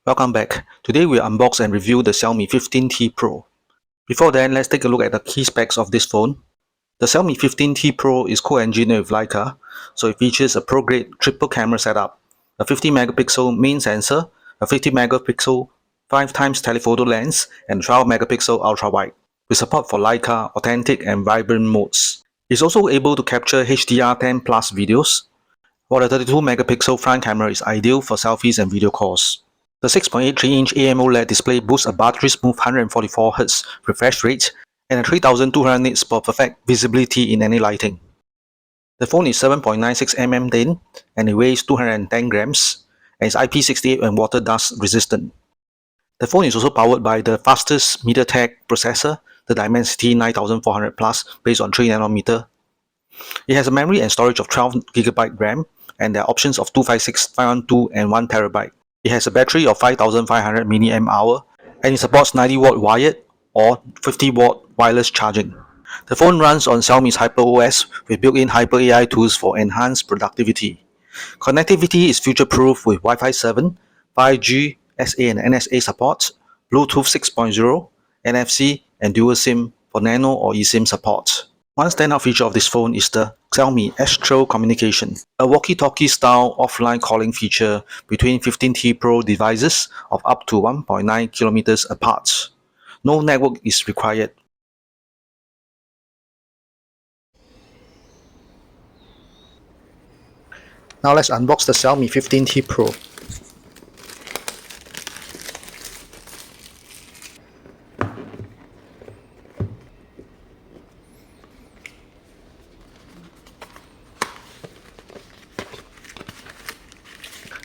Welcome back. Today we unbox and review the Xiaomi 15T Pro. Before then, let's take a look at the key specs of this phone. The Xiaomi 15T Pro is co-engineered with Leica, so it features a pro-grade triple camera setup, a 50 megapixel main sensor, a 50 megapixel 5x telephoto lens, and 12 megapixel ultra-wide, with support for Leica authentic and vibrant modes. It's also able to capture HDR10 plus videos, while the 32 megapixel front camera is ideal for selfies and video calls. The 6.83-inch AMOLED display boasts a battery-smooth 144Hz refresh rate and a 3200 nits for perfect visibility in any lighting. The phone is 7.96 mm thin and it weighs 210 grams and is IP68 and water dust resistant. The phone is also powered by the fastest MediaTek processor, the Dimensity 9400 Plus, based on 3nm. It has a memory and storage of 12GB RAM, and there are options of 256, 512 and 1TB. It has a battery of 5500 mAh and it supports 90W wired or 50W wireless charging. The phone runs on Xiaomi's HyperOS with built-in Hyper AI tools for enhanced productivity. Connectivity is future-proof with Wi-Fi 7, 5G, SA and NSA support, Bluetooth 6.0, NFC, and dual SIM for nano or eSIM support. One standout feature of this phone is the Xiaomi Astral communication, a walkie-talkie style offline calling feature between 15T Pro devices of up to 1.9 kilometers apart. No network is required. Now let's unbox the Xiaomi 15T Pro.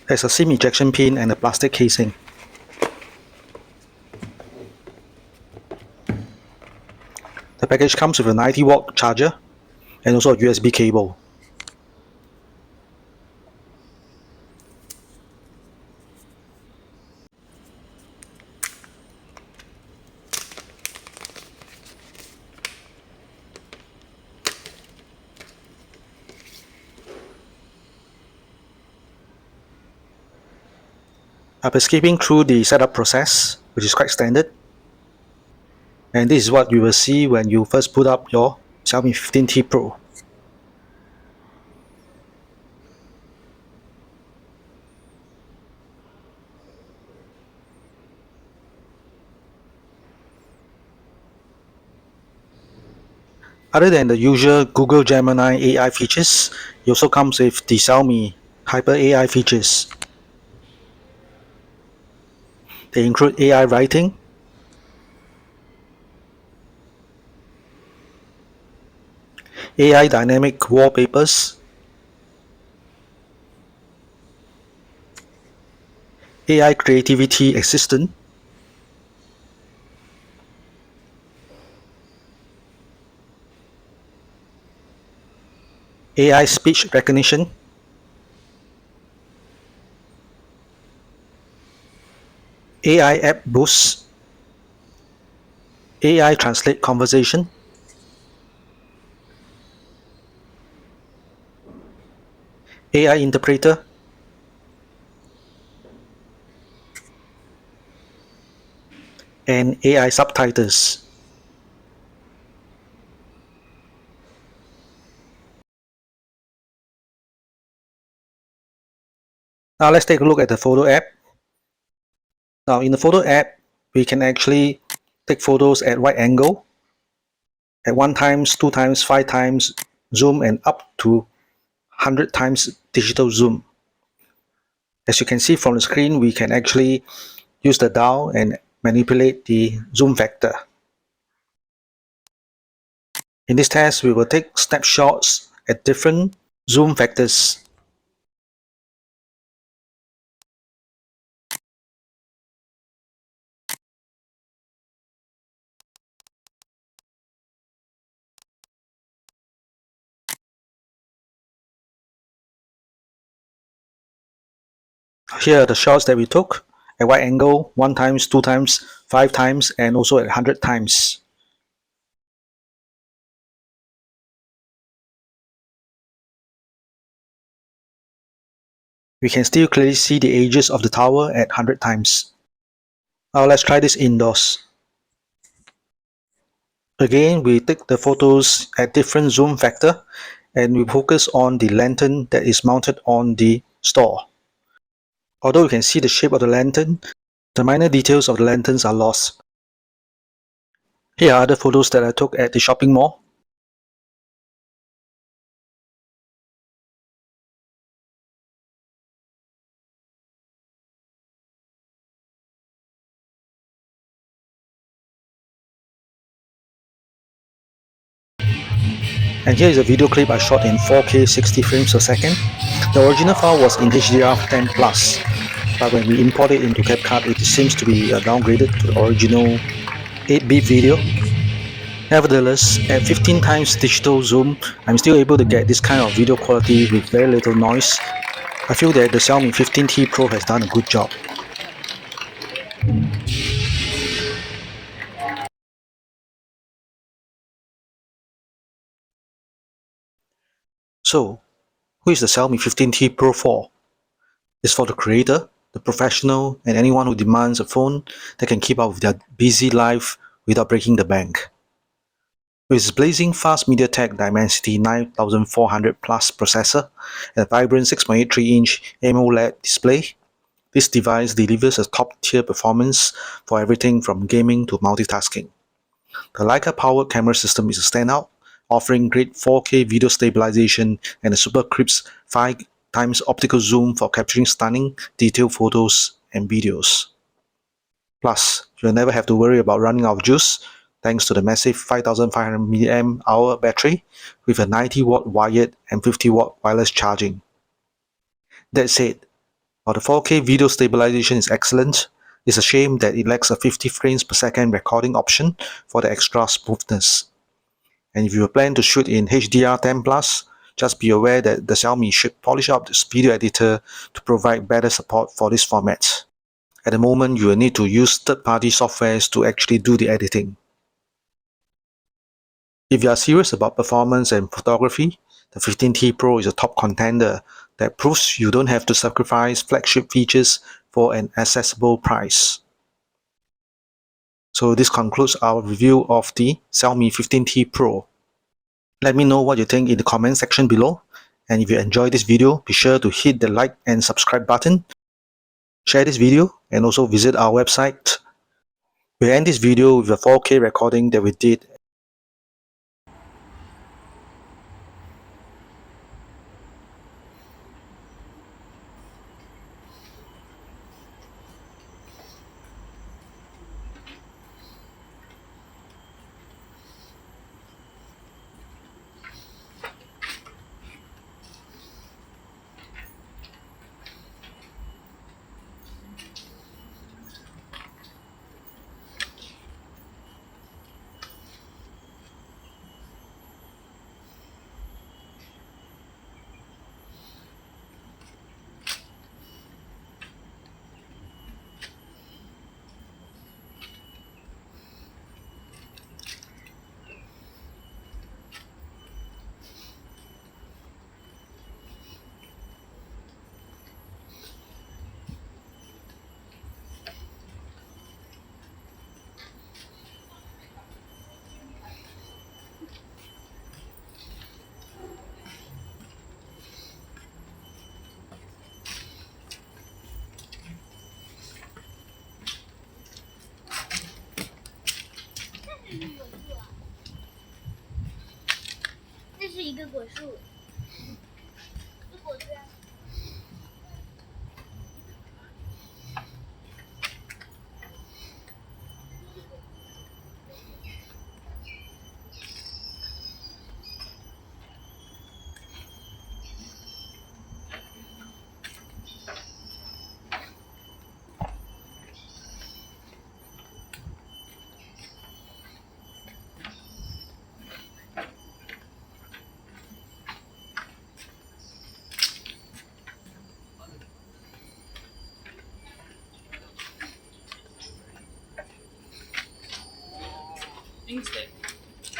There's a SIM ejection pin and a plastic casing. The package comes with a 90W charger and also a USB cable. After skipping through the setup process, which is quite standard, and this is what you will see when you first boot up your Xiaomi 15T Pro. Other than the usual Google Gemini AI features, it also comes with the Xiaomi Hyper AI features. They include AI writing, AI dynamic wallpapers, AI creativity assistant, AI speech recognition, AI app boost, AI translate conversation, AI interpreter, and AI subtitles. Now let's take a look at the photo app. Now in the photo app, we can actually take photos at wide angle, at 1x, 2x, 5x zoom, and up to 100 times digital zoom. As you can see from the screen, we can actually use the dial and manipulate the zoom factor. In this test, we will take snapshots at different zoom factors. Here are the shots that we took at wide angle, 1x, 2x, 5x, and also at 100 times. We can still clearly see the edges of the tower at 100 times. Now let's try this indoors. Again, we take the photos at different zoom factor and we focus on the lantern that is mounted on the store. Although you can see the shape of the lantern, the minor details of the lanterns are lost. Here are other photos that I took at the shopping mall. And here is a video clip I shot in 4K 60 frames per second. The original file was in HDR10+, but when we import it into CapCut, it seems to be downgraded to the original 8-bit video. Nevertheless, at 15 times digital zoom, I'm still able to get this kind of video quality with very little noise. I feel that the Xiaomi 15T Pro has done a good job. So, who is the Xiaomi 15T Pro for? It's for the creator, the professional, and anyone who demands a phone that can keep up with their busy life without breaking the bank. With its blazing fast MediaTek Dimensity 9400 Plus processor and a vibrant 6.83-inch AMOLED display, this device delivers a top-tier performance for everything from gaming to multitasking. The Leica-powered camera system is a standout, offering great 4K video stabilization and a super crisp 5x optical zoom for capturing stunning, detailed photos and videos. Plus, you'll never have to worry about running out of juice thanks to the massive 5500 mAh battery with a 90-watt wired and 50-watt wireless charging. That said, while the 4K video stabilization is excellent, it's a shame that it lacks a 50 frames per second recording option for the extra smoothness. And if you plan to shoot in HDR10+, just be aware that the Xiaomi should polish up its video editor to provide better support for this format. At the moment, you will need to use third-party softwares to actually do the editing. If you are serious about performance and photography, the 15T Pro is a top contender that proves you don't have to sacrifice flagship features for an accessible price. So this concludes our review of the Xiaomi 15T Pro. Let me know what you think in the comment section below. And if you enjoyed this video, be sure to hit the like and subscribe button. Share this video and also visit our website. We'll end this video with a 4K recording that we did.一个果树。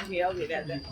Okay, I'll get that then.